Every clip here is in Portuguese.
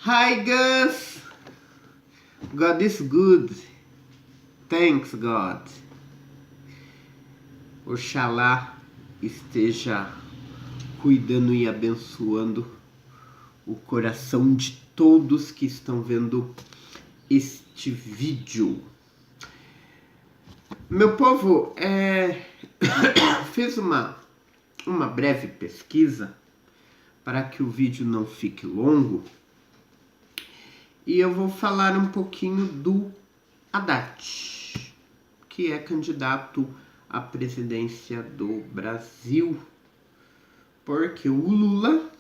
Hi Gus! God is good. Thanks God. Oxalá esteja cuidando e abençoando o coração de todos que estão vendo este vídeo. Meu povo, fiz uma breve pesquisa para que o vídeo não fique longo e eu vou falar um pouquinho do Haddad, que é candidato à presidência do Brasil, porque o Lula,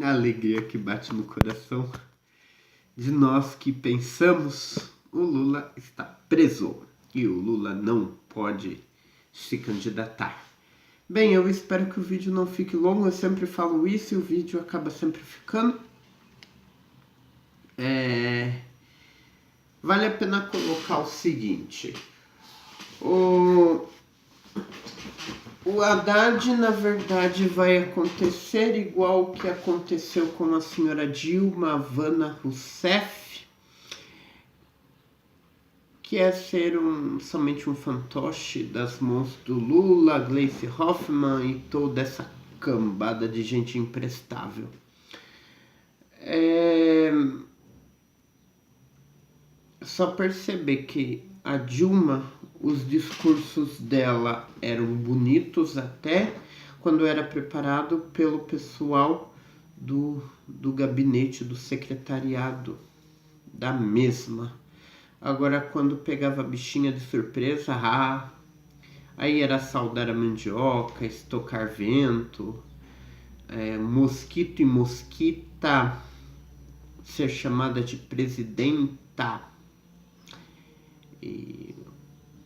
a alegria que bate no coração de nós que pensamos, o Lula está preso e o Lula não pode se candidatar. Bem, eu espero que o vídeo não fique longo, eu sempre falo isso e o vídeo acaba sempre ficando. Vale a pena colocar o seguinte: o Haddad, na verdade, vai acontecer igual o que aconteceu com a senhora Dilma Havana Rousseff, que é ser somente um fantoche das mãos do Lula, Gleisi Hoffmann e toda essa cambada de gente imprestável. Só perceber que a Dilma, os discursos dela eram bonitos até quando era preparado pelo pessoal do gabinete, do secretariado da mesma. Agora, quando pegava a bichinha de surpresa, aí era saudar a mandioca, estocar vento, mosquito e mosquita, ser chamada de presidenta. E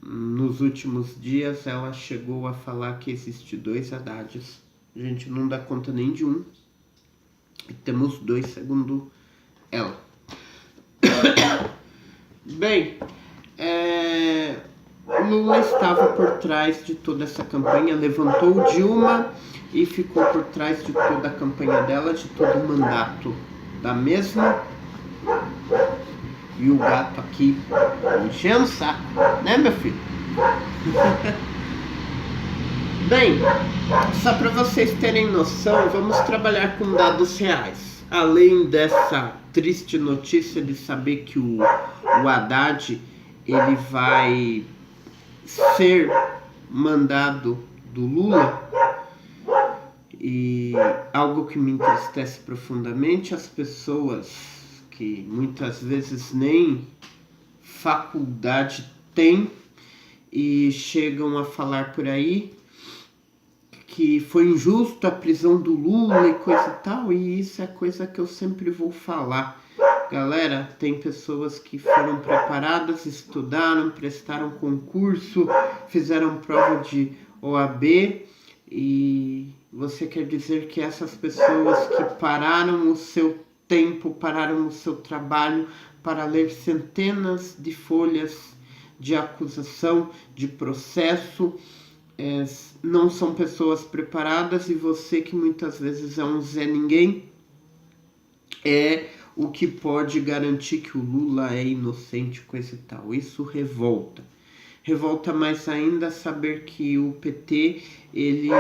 nos últimos dias ela chegou a falar que existe 2 Haddades. A gente não dá conta nem de um. E temos 2 segundo ela. Bem, Lula estava por trás de toda essa campanha, levantou Dilma e ficou por trás de toda a campanha dela, de todo o mandato da mesma. E o gato aqui enchendo o saco, né, meu filho? Bem, só para vocês terem noção, vamos trabalhar com dados reais. Além dessa triste notícia de saber que o Haddad ele vai ser mandado do Lula, e algo que me entristece profundamente, as pessoas que muitas vezes nem faculdade têm e chegam a falar por aí que foi injusto a prisão do Lula e coisa e tal, e isso é coisa que eu sempre vou falar. Galera, tem pessoas que foram preparadas, estudaram, prestaram concurso, fizeram prova de OAB, e você quer dizer que essas pessoas que pararam o seu tempo, pararam o seu trabalho para ler centenas de folhas de acusação, de processo, não são pessoas preparadas, e você que muitas vezes é um Zé Ninguém, é o que pode garantir que o Lula é inocente, coisa e tal. Isso revolta. Revolta mais ainda saber que o PT ele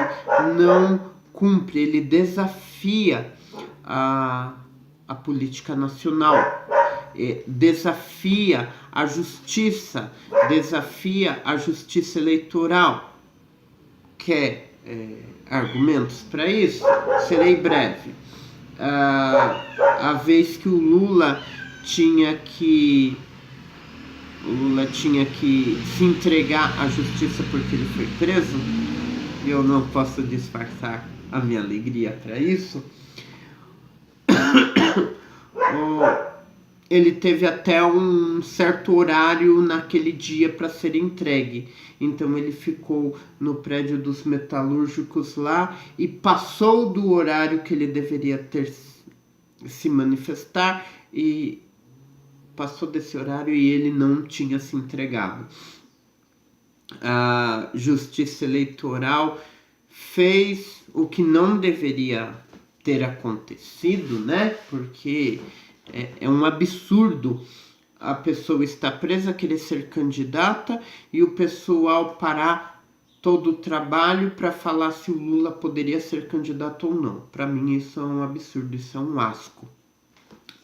não cumpre, ele desafia a política nacional, desafia a justiça eleitoral. Quer argumentos para isso? Serei breve. A vez que o Lula tinha que se entregar à justiça porque ele foi preso, e eu não posso disfarçar a minha alegria para isso, ele teve até um certo horário naquele dia para ser entregue. Então ele ficou no prédio dos metalúrgicos lá e passou do horário que ele deveria ter se manifestar, e passou desse horário e ele não tinha se entregado. A Justiça Eleitoral fez o que não deveria ter acontecido, né? Porque é um absurdo a pessoa estar presa, querer ser candidata e o pessoal parar todo o trabalho para falar se o Lula poderia ser candidato ou não. Para mim isso é um absurdo, isso é um asco.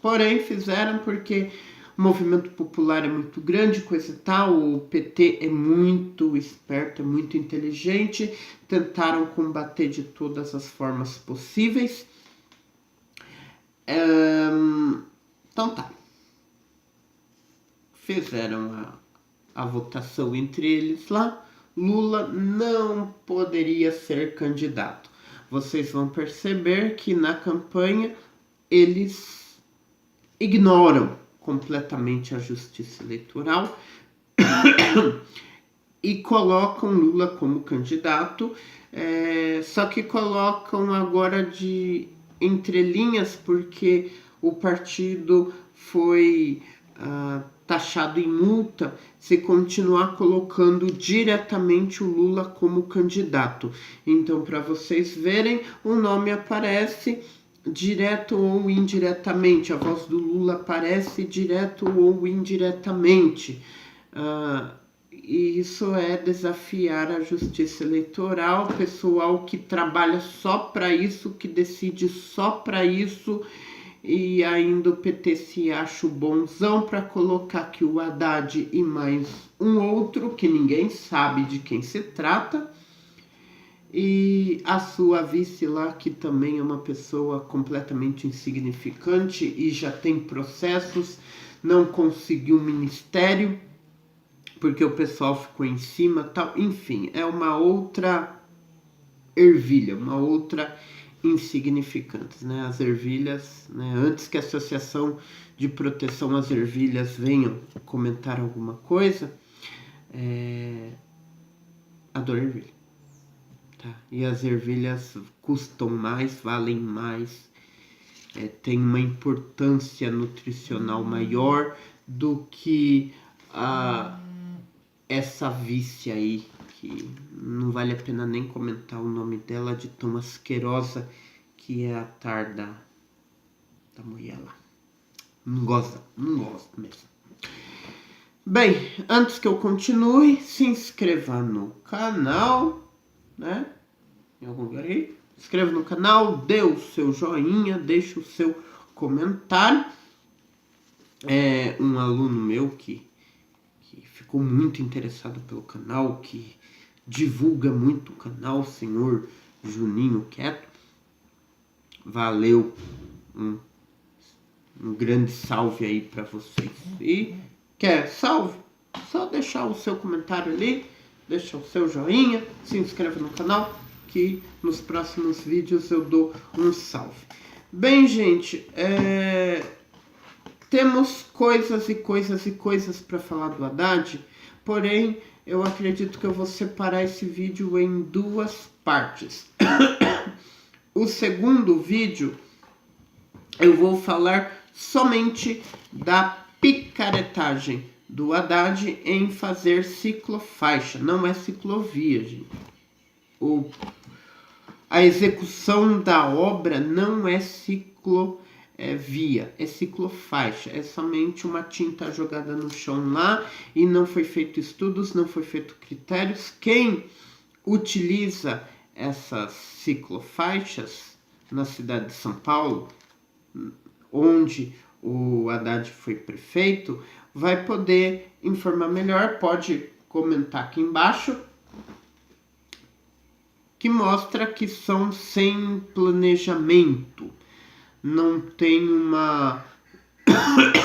Porém, fizeram porque o movimento popular é muito grande, coisa e tal, o PT é muito esperto, é muito inteligente, tentaram combater de todas as formas possíveis. Então tá. Fizeram a votação entre eles lá. Lula não poderia ser candidato. Vocês vão perceber que na campanha eles ignoram completamente a justiça eleitoral e colocam Lula como candidato, só que colocam agora de entrelinhas porque o partido foi taxado em multa se continuar colocando diretamente o Lula como candidato. Então, para vocês verem, o nome aparece direto ou indiretamente, a voz do Lula aparece direto ou indiretamente. E isso é desafiar a justiça eleitoral, pessoal que trabalha só para isso, que decide só para isso, e ainda o PT se acha o bonzão para colocar que o Haddad e mais um outro, que ninguém sabe de quem se trata, e a sua vice lá, que também é uma pessoa completamente insignificante e já tem processos, não conseguiu um ministério, porque o pessoal ficou em cima, tal. Enfim, é uma outra ervilha, uma outra insignificante, né? As ervilhas, né? Antes que a Associação de Proteção às Ervilhas venham comentar alguma coisa, adoro ervilha. Tá? E as ervilhas custam mais, valem mais, tem uma importância nutricional maior do que essa vice aí, que não vale a pena nem comentar o nome dela, de tão asquerosa que é a tarda da mulher lá. Não gosto mesmo. Bem, antes que eu continue, se inscreva no canal, né? Em algum lugar aí. Se inscreva no canal, dê o seu joinha, deixe o seu comentário. Um aluno meu que ficou muito interessado pelo canal, que divulga muito o canal, o senhor Juninho Quieto. Valeu, um grande salve aí para vocês. E quer salve? Só deixar o seu comentário ali, deixa o seu joinha, se inscreva no canal, que nos próximos vídeos eu dou um salve. Bem, gente, temos coisas e coisas e coisas para falar do Haddad, porém eu acredito que eu vou separar esse vídeo em duas partes. O segundo vídeo eu vou falar somente da picaretagem do Haddad em fazer ciclofaixa. Não é ciclovia, gente. A execução da obra não é ciclovia, é ciclofaixa. É somente uma tinta jogada no chão lá e não foi feito estudos, não foi feito critérios. Quem utiliza essas ciclofaixas na cidade de São Paulo, onde o Haddad foi prefeito, vai poder informar melhor, pode comentar aqui embaixo, que mostra que são sem planejamento, não tem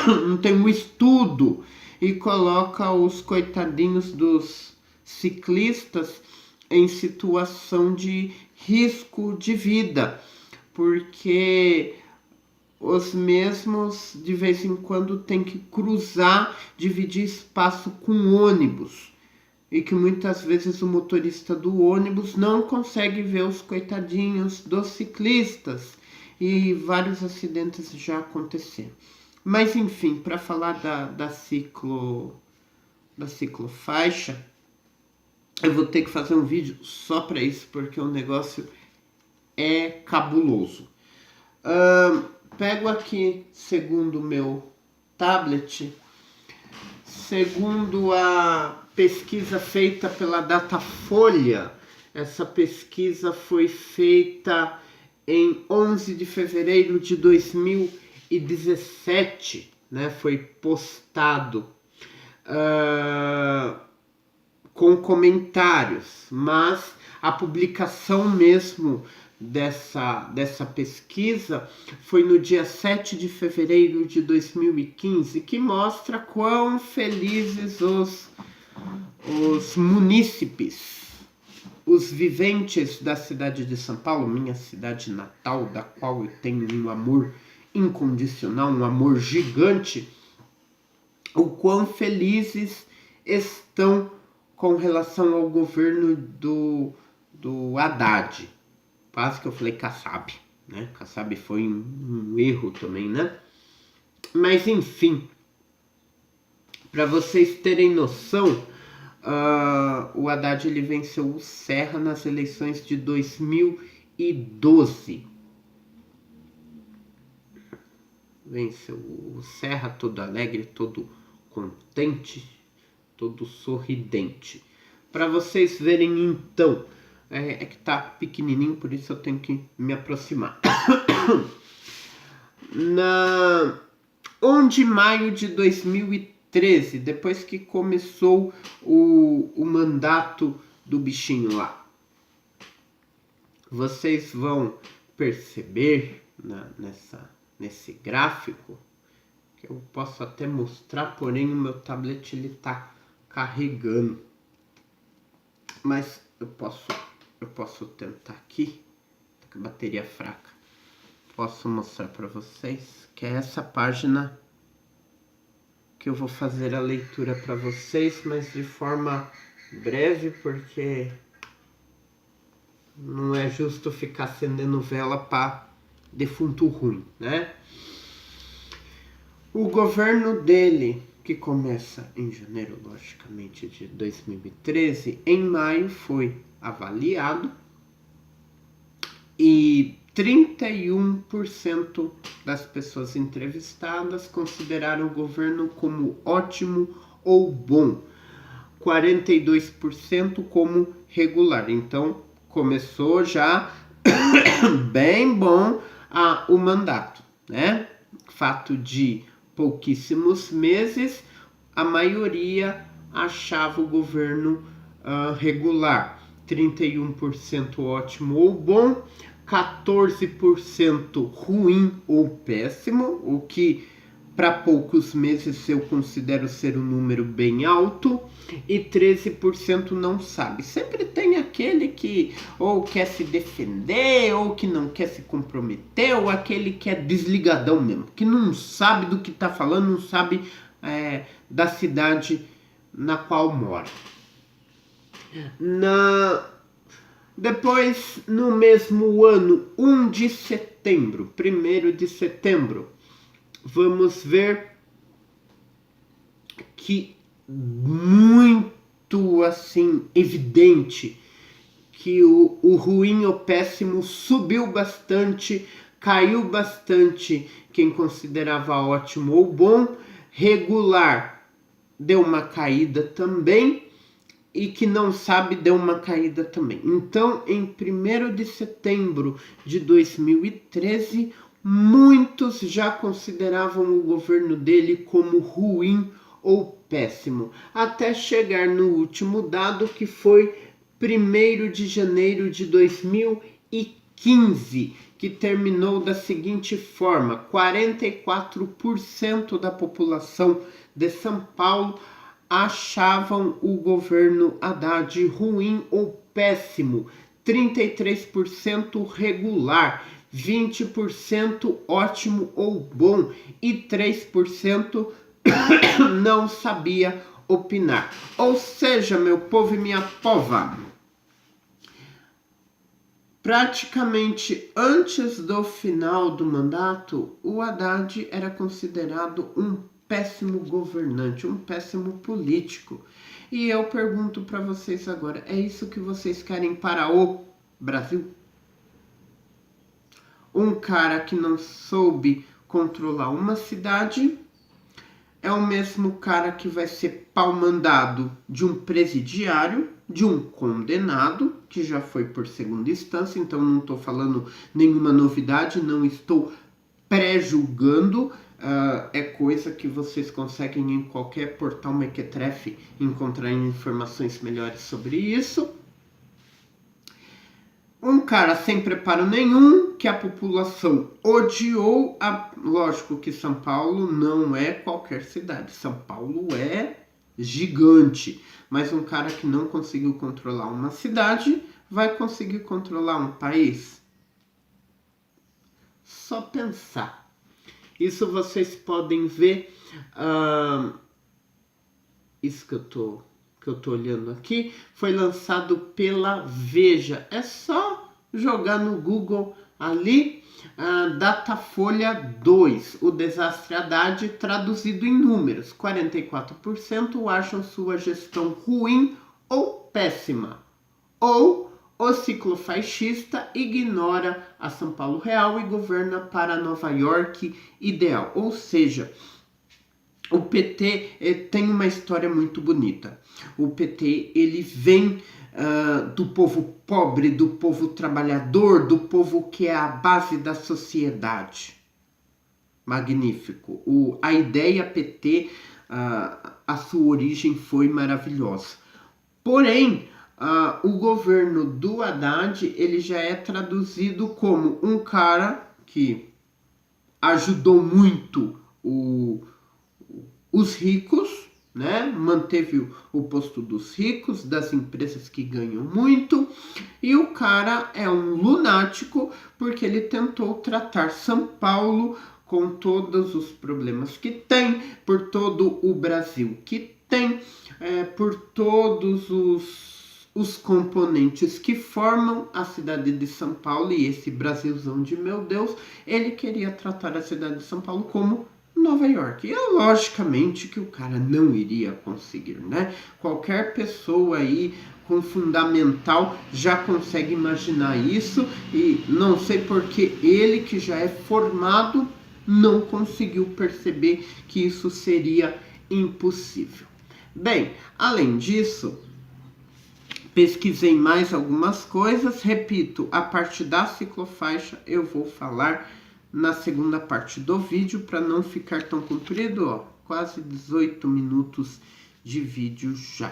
não tem um estudo, e coloca os coitadinhos dos ciclistas em situação de risco de vida, porque os mesmos de vez em quando tem que cruzar, dividir espaço com ônibus, e que muitas vezes o motorista do ônibus não consegue ver os coitadinhos dos ciclistas, e vários acidentes já aconteceram. Mas enfim, para falar da ciclofaixa, eu vou ter que fazer um vídeo só para isso, porque o negócio é cabuloso. Pego aqui, segundo o meu tablet, segundo a pesquisa feita pela Datafolha. Essa pesquisa foi feita em 11 de fevereiro de 2017, né? Foi postado com comentários, mas a publicação mesmo dessa pesquisa foi no dia 7 de fevereiro de 2015, que mostra quão felizes os munícipes, os viventes da cidade de São Paulo, minha cidade natal, da qual eu tenho um amor incondicional, um amor gigante, o quão felizes estão com relação ao governo do Haddad. Quase que eu falei Kassab, né? Kassab foi um erro também, né? Mas enfim, para vocês terem noção, o Haddad ele venceu o Serra nas eleições de 2012. Venceu o Serra todo alegre, todo contente, todo sorridente. Para vocês verem então, é que tá pequenininho, por isso eu tenho que me aproximar. 1 de maio de 2013, depois que começou o mandato do bichinho lá, vocês vão perceber nesse gráfico, que eu posso até mostrar, porém o meu tablet ele tá carregando, mas eu posso tentar aqui, tá com a bateria fraca, posso mostrar para vocês que é essa página que eu vou fazer a leitura para vocês, mas de forma breve, porque não é justo ficar acendendo vela para defunto ruim, né? O governo dele, que começa em janeiro, logicamente, de 2013, em maio foi avaliado e 31% das pessoas entrevistadas consideraram o governo como ótimo ou bom, 42% como regular. Então, começou já bem bom o mandato, né? Fato de pouquíssimos meses, a maioria achava o governo regular. 31% ótimo ou bom, 14% ruim ou péssimo, o que para poucos meses eu considero ser um número bem alto, e 13% não sabe. Sempre tem aquele que ou quer se defender, ou que não quer se comprometer, ou aquele que é desligadão mesmo, que não sabe do que está falando, não sabe da cidade na qual mora. Depois, no mesmo ano, 1 de setembro, vamos ver que muito assim evidente que o ruim ou péssimo subiu bastante, caiu bastante quem considerava ótimo ou bom, regular deu uma caída também, e que não sabe deu uma caída também. Então, em 1º de setembro de 2013, muitos já consideravam o governo dele como ruim ou péssimo, até chegar no último dado, que foi 1º de janeiro de 2015, que terminou da seguinte forma: 44% da população de São Paulo achavam o governo Haddad ruim ou péssimo, 33% regular, 20% ótimo ou bom e 3% não sabia opinar. Ou seja, meu povo e minha pova, praticamente antes do final do mandato, o Haddad era considerado um péssimo governante, um péssimo político. E eu pergunto para vocês agora, é isso que vocês querem para o Brasil? Um cara que não soube controlar uma cidade é o mesmo cara que vai ser pau-mandado de um presidiário, de um condenado, que já foi por segunda instância, então não estou falando nenhuma novidade, não estou pré-julgando, é coisa que vocês conseguem em qualquer portal mequetrefe encontrar informações melhores sobre isso. Um cara sem preparo nenhum, que a população odiou. Lógico que São Paulo não é qualquer cidade. São Paulo é gigante. Mas um cara que não conseguiu controlar uma cidade, vai conseguir controlar um país? Só pensar. Isso vocês podem ver. Isso que eu tô olhando aqui, foi lançado pela Veja. É só jogar no Google ali, Datafolha 2, o desastre Haddad traduzido em números. 44% acham sua gestão ruim ou péssima. Ou o ciclofascista ignora a São Paulo real e governa para Nova York ideal. Ou seja, o PT tem uma história muito bonita. O PT ele vem do povo pobre, do povo trabalhador, do povo que é a base da sociedade. Magnífico. A ideia PT, a sua origem foi maravilhosa. Porém, o governo do Haddad ele já é traduzido como um cara que ajudou muito os ricos, né? Manteve o posto dos ricos, das empresas que ganham muito, e o cara é um lunático porque ele tentou tratar São Paulo com todos os problemas que tem, por todo o Brasil que tem, por todos os componentes que formam a cidade de São Paulo e esse Brasilzão de meu Deus, ele queria tratar a cidade de São Paulo como Nova York. E logicamente que o cara não iria conseguir, né? Qualquer pessoa aí com fundamental já consegue imaginar isso e não sei porque ele que já é formado não conseguiu perceber que isso seria impossível. Bem, além disso, pesquisei mais algumas coisas, repito, a parte da ciclofaixa eu vou falar na segunda parte do vídeo para não ficar tão comprido, ó, quase 18 minutos de vídeo já.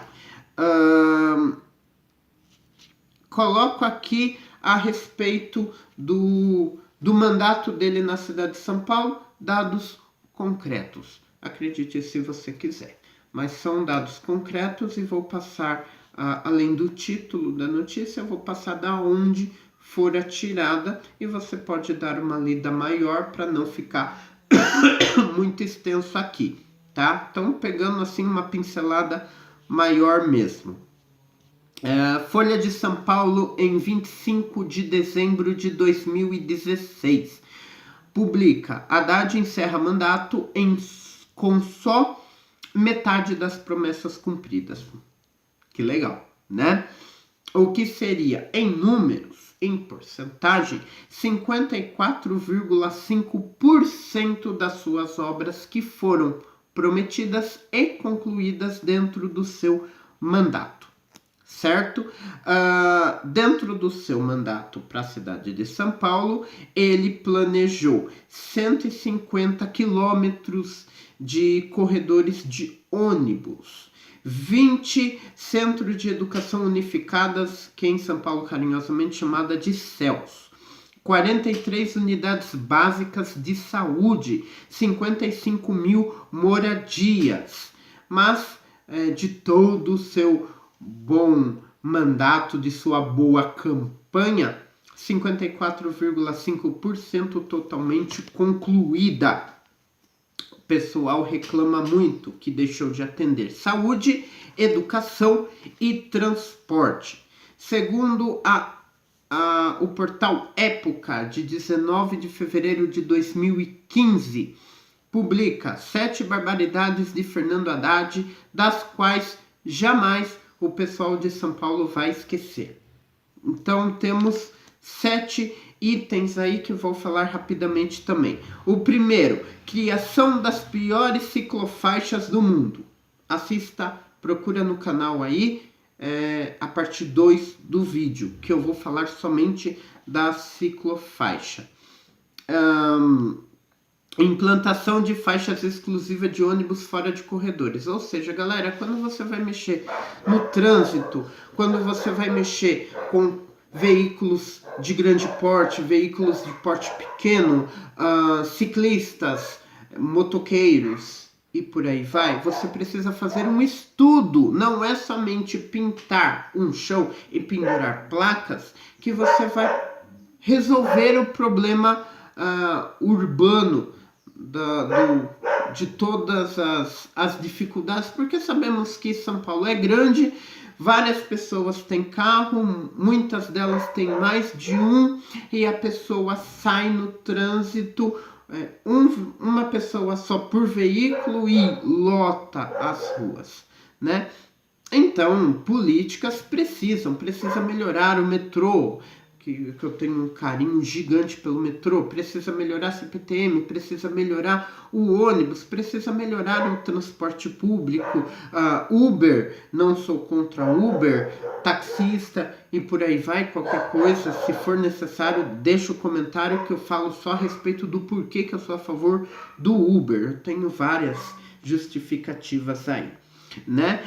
Coloco aqui a respeito do mandato dele na cidade de São Paulo, dados concretos. Acredite se você quiser, mas são dados concretos e vou passar, além do título da notícia, eu vou passar da onde for a tirada e você pode dar uma lida maior para não ficar muito extenso aqui, tá? Então, pegando assim uma pincelada maior mesmo. Folha de São Paulo, em 25 de dezembro de 2016, publica: Haddad encerra mandato com só metade das promessas cumpridas. Que legal, né? O que seria, em números, em porcentagem, 54,5% das suas obras que foram prometidas e concluídas dentro do seu mandato. Certo? Dentro do seu mandato para a cidade de São Paulo, ele planejou 150 quilômetros de corredores de ônibus, 20 centros de educação unificadas, que em São Paulo carinhosamente chamada de CELS, 43 unidades básicas de saúde, 55 mil moradias. Mas de todo o seu bom mandato, de sua boa campanha, 54,5% totalmente concluída. O pessoal reclama muito que deixou de atender saúde, educação e transporte. Segundo o portal Época, de 19 de fevereiro de 2015, publica 7 barbaridades de Fernando Haddad, das quais jamais o pessoal de São Paulo vai esquecer. Então temos 7 itens aí que eu vou falar rapidamente também. O primeiro, criação das piores ciclofaixas do mundo. Assista, procura no canal aí, a parte 2 do vídeo, que eu vou falar somente da ciclofaixa. Implantação de faixas exclusivas de ônibus fora de corredores. Ou seja, galera, quando você vai mexer no trânsito, quando você vai mexer com veículos de grande porte, veículos de porte pequeno, ciclistas, motoqueiros e por aí vai, você precisa fazer um estudo. Não é somente pintar um chão e pendurar placas que você vai resolver o problema urbano de todas as dificuldades, porque sabemos que São Paulo é grande, várias pessoas têm carro, muitas delas têm mais de um, e a pessoa sai no trânsito, uma pessoa só por veículo e lota as ruas, né? Então, políticas precisa melhorar o metrô, que eu tenho um carinho gigante pelo metrô, precisa melhorar a CPTM, precisa melhorar o ônibus, precisa melhorar o transporte público, Uber, não sou contra Uber, taxista e por aí vai, qualquer coisa, se for necessário, deixa o comentário que eu falo só a respeito do porquê que eu sou a favor do Uber, eu tenho várias justificativas aí, né?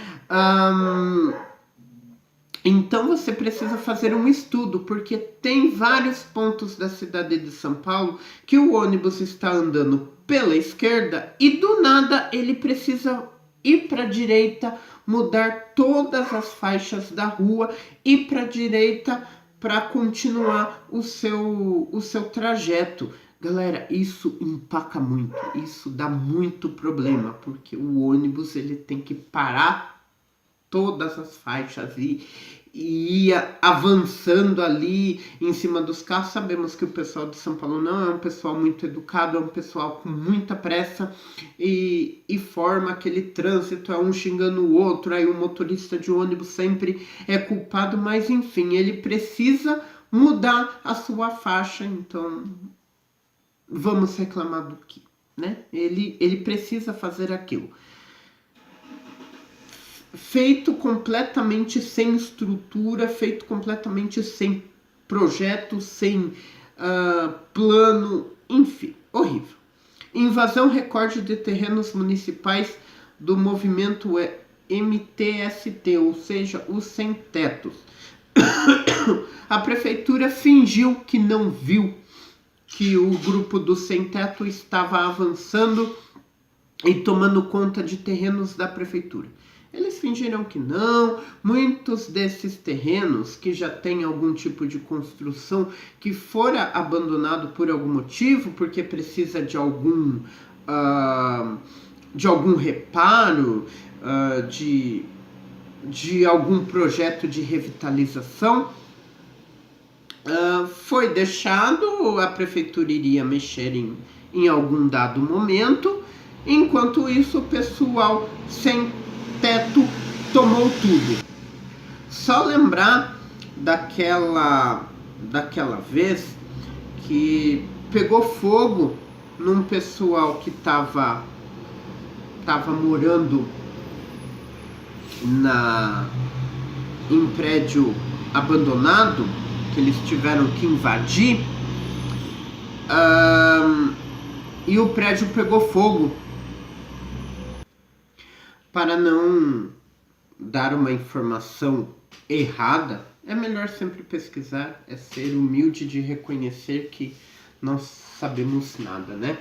Então você precisa fazer um estudo, porque tem vários pontos da cidade de São Paulo que o ônibus está andando pela esquerda e do nada ele precisa ir para a direita, mudar todas as faixas da rua, ir para a direita para continuar o seu trajeto. Galera, isso empaca muito, isso dá muito problema, porque o ônibus ele tem que parar todas as faixas e ia avançando ali em cima dos carros. Sabemos que o pessoal de São Paulo não é um pessoal muito educado, é um pessoal com muita pressa e forma aquele trânsito, é um xingando o outro, aí o motorista de ônibus sempre é culpado, mas enfim, ele precisa mudar a sua faixa, então vamos reclamar do quê, né? Ele precisa fazer aquilo. Feito completamente sem estrutura, feito completamente sem projeto, sem plano, enfim, horrível. Invasão recorde de terrenos municipais do movimento MTST, ou seja, os sem-tetos. A prefeitura fingiu que não viu que o grupo do sem-teto estava avançando e tomando conta de terrenos da prefeitura. Eles fingiram que não, muitos desses terrenos que já têm algum tipo de construção que fora abandonado por algum motivo, porque precisa de algum reparo, de algum projeto de revitalização, foi deixado, a prefeitura iria mexer em algum dado momento, enquanto isso o pessoal sem teto tomou tudo. Só lembrar daquela vez que pegou fogo num pessoal que tava morando em prédio abandonado, que eles tiveram que invadir, e o prédio pegou fogo. Para não dar uma informação errada, é melhor sempre pesquisar, é ser humilde de reconhecer que não sabemos nada, né?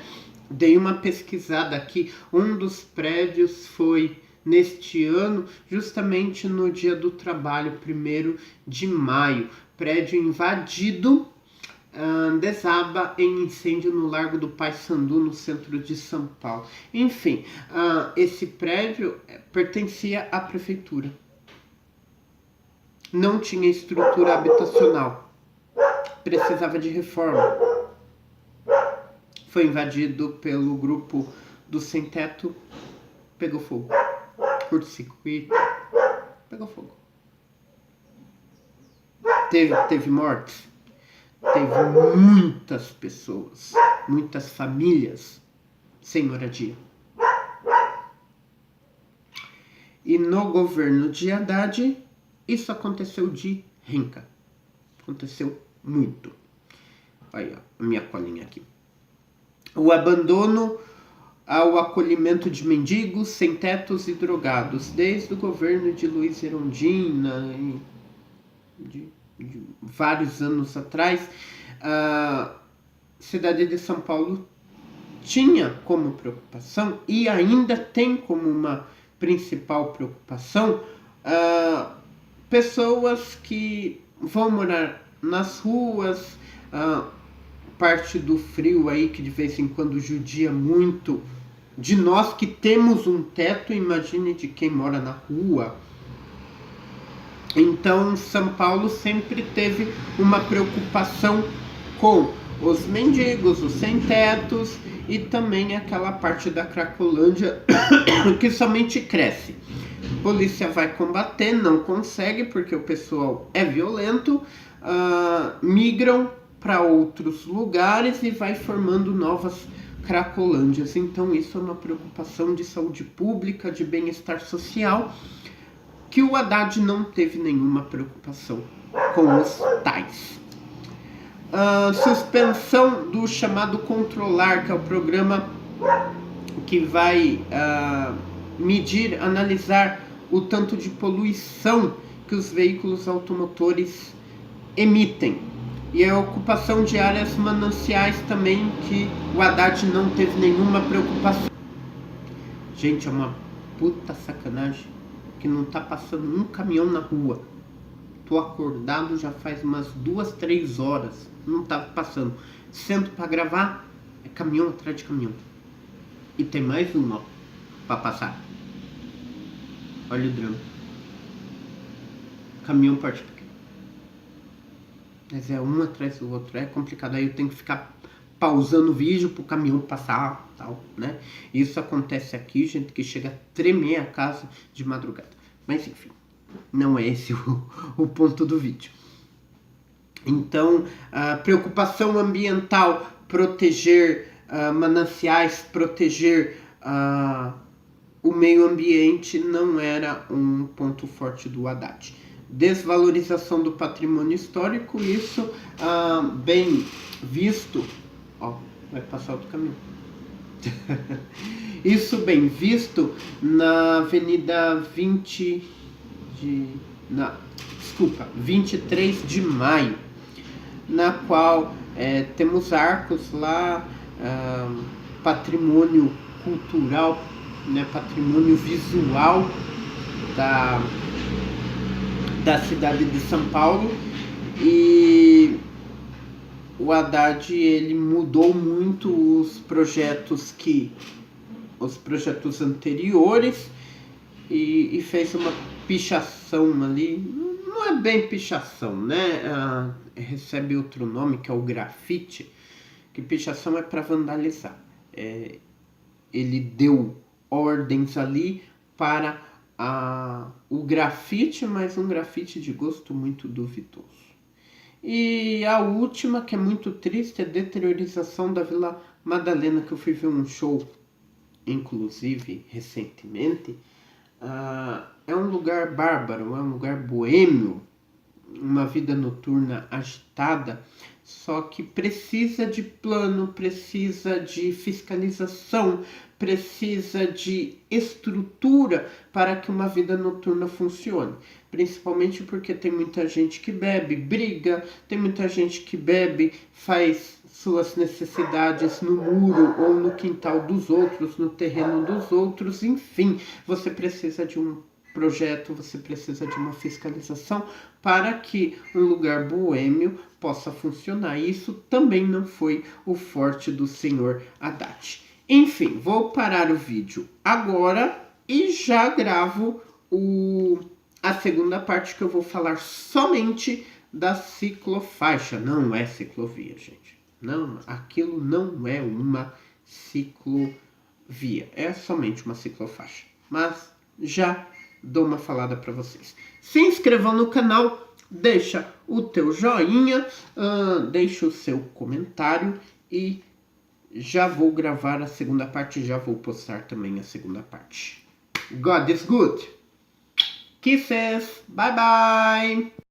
Dei uma pesquisada aqui, um dos prédios foi neste ano, justamente no dia do trabalho, 1º de maio, prédio invadido, desaba em incêndio no Largo do Paissandu, no centro de São Paulo. Enfim, esse prédio pertencia à prefeitura. Não tinha estrutura habitacional. Precisava de reforma. Foi invadido pelo grupo do sem-teto, pegou fogo. Curto-circuito, pegou fogo. Teve mortes? teve muitas pessoas, muitas famílias sem moradia. E no governo de Haddad, isso aconteceu de renca. Aconteceu muito. Olha a minha colinha aqui. O abandono ao acolhimento de mendigos, sem-tetos e drogados, desde o governo de Luiz Erundina, de vários anos atrás, a cidade de São Paulo tinha como preocupação, e ainda tem como uma principal preocupação, pessoas que vão morar nas ruas, parte do frio aí que de vez em quando judia muito de nós que temos um teto, imagine de quem mora na rua. Então São Paulo sempre teve uma preocupação com os mendigos, os sem-tetos e também aquela parte da Cracolândia que somente cresce. A polícia vai combater, não consegue porque o pessoal é violento, migram para outros lugares e vai formando novas Cracolândias. Então isso é uma preocupação de saúde pública, de bem-estar social, que o Haddad não teve nenhuma preocupação com os tais. Suspensão do chamado Controlar, que é o programa que vai medir, analisar o tanto de poluição que os veículos automotores emitem. E a ocupação de áreas mananciais também, que o Haddad não teve nenhuma preocupação. Gente, é uma puta sacanagem que não tá passando um caminhão na rua. Tô acordado já faz umas 2, 3 horas. Não tá passando. Sento pra gravar, é caminhão atrás de caminhão. E tem mais uma, ó, pra passar. Olha o drama. Caminhão parte pequeno. Mas é um atrás do outro. É complicado. Aí eu tenho que ficar pausando o vídeo pro caminhão passar, tal, né? Isso acontece aqui, gente, que chega a tremer a casa de madrugada. Mas enfim, não é esse o ponto do vídeo. Então, a preocupação ambiental, proteger mananciais, proteger o meio ambiente não era um ponto forte do Haddad. Desvalorização do patrimônio histórico, isso bem visto. Ó, vai passar outro caminho. Isso bem visto na Avenida 23 de Maio, na qual temos arcos lá, patrimônio cultural, né, patrimônio visual da cidade de São Paulo. E o Haddad, ele mudou muito os projetos anteriores e fez uma pichação ali. Não é bem pichação, né? Recebe outro nome, que é o grafite, que pichação é para vandalizar. Ele deu ordens ali para o grafite, mas um grafite de gosto muito duvidoso. E a última, que é muito triste, é a deteriorização da Vila Madalena, que eu fui ver um show, inclusive, recentemente. É um lugar bárbaro, é um lugar boêmio, uma vida noturna agitada, só que precisa de plano, precisa de fiscalização, precisa de estrutura para que uma vida noturna funcione. Principalmente porque tem muita gente que bebe, briga, tem muita gente que bebe, faz suas necessidades no muro ou no quintal dos outros, no terreno dos outros, enfim, você precisa de um projeto, você precisa de uma fiscalização para que um lugar boêmio possa funcionar. Isso também não foi o forte do senhor Haddad. Enfim, vou parar o vídeo agora e já gravo a segunda parte, que eu vou falar somente da ciclofaixa. Não é ciclovia, gente. Não, aquilo não é uma ciclovia. É somente uma ciclofaixa. Mas já dou uma falada para vocês. Se inscrevam no canal, deixa o teu joinha, deixa o seu comentário e já vou gravar a segunda parte, já vou postar também a segunda parte. God is good. Kisses. Bye bye.